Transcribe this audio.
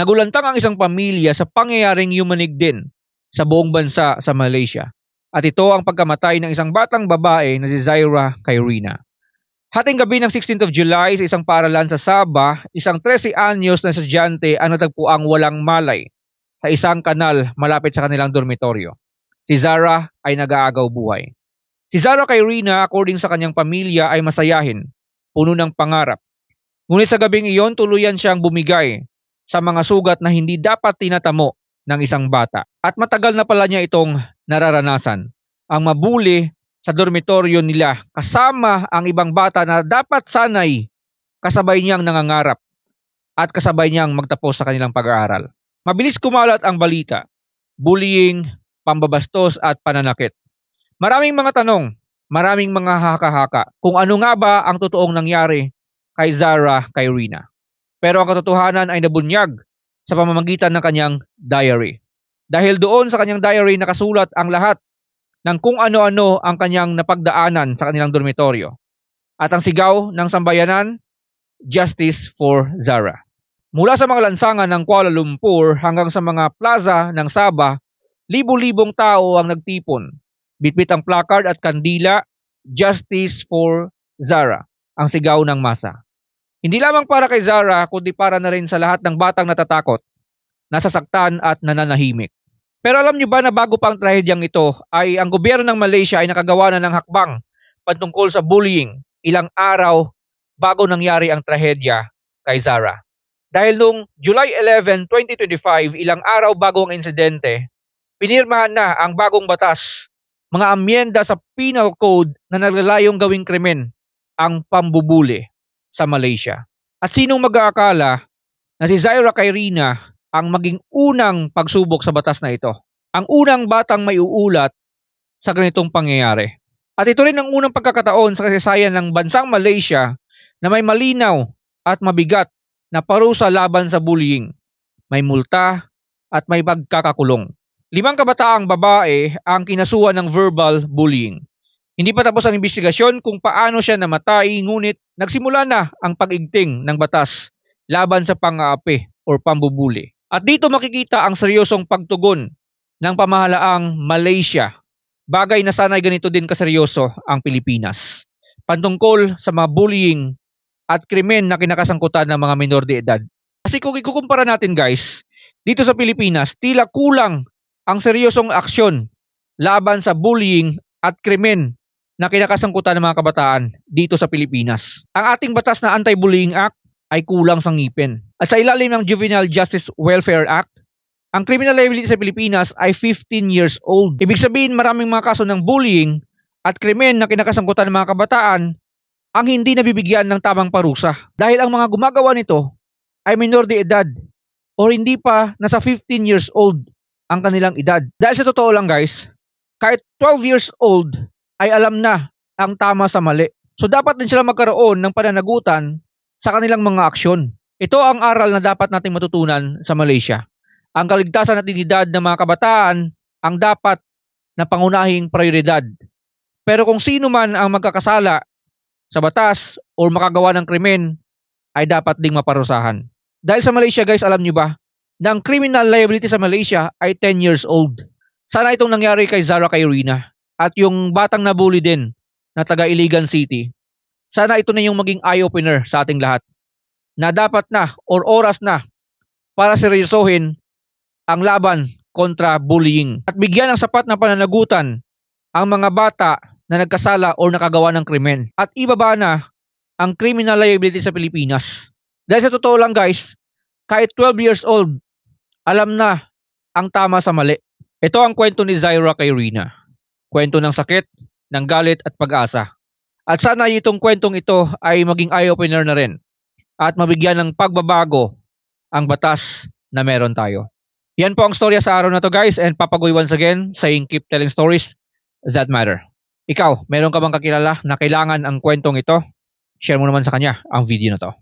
Nagulantang ang isang pamilya sa pangyayaring yumanig din sa buong bansa sa Malaysia. At ito ang pagkamatay ng isang batang babae na si Zaira Khairina. Hating gabi ng 16th of July sa isang paaralan sa Sabah, isang 13 anyos na estudyante ang natagpuang walang malay sa isang kanal malapit sa kanilang dormitoryo. Si Zara ay nag-aagaw buhay. Si Zara Khairina, according sa kanyang pamilya, ay masayahin, puno ng pangarap. Ngunit sa gabing iyon, tuluyan siyang bumigay sa mga sugat na hindi dapat tinatamo ng isang bata. At matagal na pala niya itong nararanasan. Ang mabuli sa dormitoryo nila kasama ang ibang bata na dapat sanay kasabay niyang nangangarap at kasabay niyang magtapos sa kanilang pag-aaral. Mabilis kumalat ang balita, bullying, pambabastos at pananakit. Maraming mga tanong, maraming mga haka-haka kung ano nga ba ang totoong nangyari kay Zara Khairina. Pero ang katotohanan ay nabunyag sa pamamagitan ng kanyang diary. Dahil doon sa kanyang diary nakasulat ang lahat ng kung ano-ano ang kanyang napagdaanan sa kanilang dormitoryo. At ang sigaw ng sambayanan, Justice for Zara. Mula sa mga lansangan ng Kuala Lumpur hanggang sa mga plaza ng Sabah, libo-libong tao ang nagtipon. Bitbit ang placard at kandila, Justice for Zara, ang sigaw ng masa. Hindi lamang para kay Zara, kundi para na rin sa lahat ng batang natatakot, nasasaktan at nananahimik. Pero alam niyo ba na bago pa ang trahedyang ito, ay ang gobyerno ng Malaysia ay nakagawa na ng hakbang patungkol sa bullying ilang araw bago nangyari ang trahedya kay Zara. Dahil noong July 11, 2025, ilang araw bago ang insidente, pinirmahan na ang bagong batas, mga amyenda sa Penal Code na naglalayong gawing krimen ang pambubuli sa Malaysia. At sinong mag-aakala na si Zara Khairina ang maging unang pagsubok sa batas na ito? Ang unang batang may uulat sa ganitong pangyayari. At ito rin ang unang pagkakataon sa kasaysayan ng bansang Malaysia na may malinaw at mabigat na parusa laban sa bullying. May multa at may pagkakakulong. 5 kabataang babae ang kinasuhan ng verbal bullying. Hindi pa tapos ang investigasyon kung paano siya namatay, ngunit nagsimula na ang pag-igting ng batas laban sa pang-aapi o pambubuli. At dito makikita ang seryosong pagtugon ng pamahalaang Malaysia. Bagay na sana'y ganito din kaseryoso ang Pilipinas. Patungkol sa mga bullying at krimen na kinakasangkutan ng mga minor de edad. Kasi kung ikukumpara natin guys, dito sa Pilipinas, tila kulang ang seryosong aksyon laban sa bullying at krimen na kinakasangkutan ng mga kabataan dito sa Pilipinas. Ang ating batas na Anti-Bullying Act ay kulang sa ngipin. At sa ilalim ng Juvenile Justice Welfare Act, ang criminal liability sa Pilipinas ay 15 years old. Ibig sabihin maraming mga kaso ng bullying at krimen na kinakasangkutan ng mga kabataan ang hindi nabibigyan ng tamang parusa. Dahil ang mga gumagawa nito ay minor de edad o hindi pa nasa 15 years old ang kanilang edad. Dahil sa totoo lang guys, kahit 12 years old ay alam na ang tama sa mali. So dapat din sila magkaroon ng pananagutan sa kanilang mga aksyon. Ito ang aral na dapat nating matutunan sa Malaysia. Ang kaligtasan at dignidad ng mga kabataan ang dapat na pangunahing prioridad. Pero kung sino man ang magkakasala sa batas o makagawa ng krimen ay dapat ding maparusahan. Dahil sa Malaysia guys, alam nyo ba na ang criminal liability sa Malaysia ay 10 years old. Sana itong nangyari kay Zara Khairina at yung batang nabully din na taga Iligan City. Sana ito na yung maging eye-opener sa ating lahat na dapat na or oras na para seryosohin ang laban kontra bullying at bigyan ng sapat na pananagutan ang mga bata na nagkasala o nakagawa ng krimen at ibaba na ang criminal liability sa Pilipinas. Dahil sa totoo lang guys, kahit 12 years old, alam na ang tama sa mali. Ito ang kwento ni Zara Khairina. Kwento ng sakit, ng galit at pag-asa. At sana itong kwentong ito ay maging eye-opener na rin at mabigyan ng pagbabago ang batas na meron tayo. Yan po ang storya sa araw na to guys, and papagoy once again saying keep telling stories that matter. Ikaw, meron ka bang kakilala na kailangan ang kwentong ito? Share mo naman sa kanya ang video na to.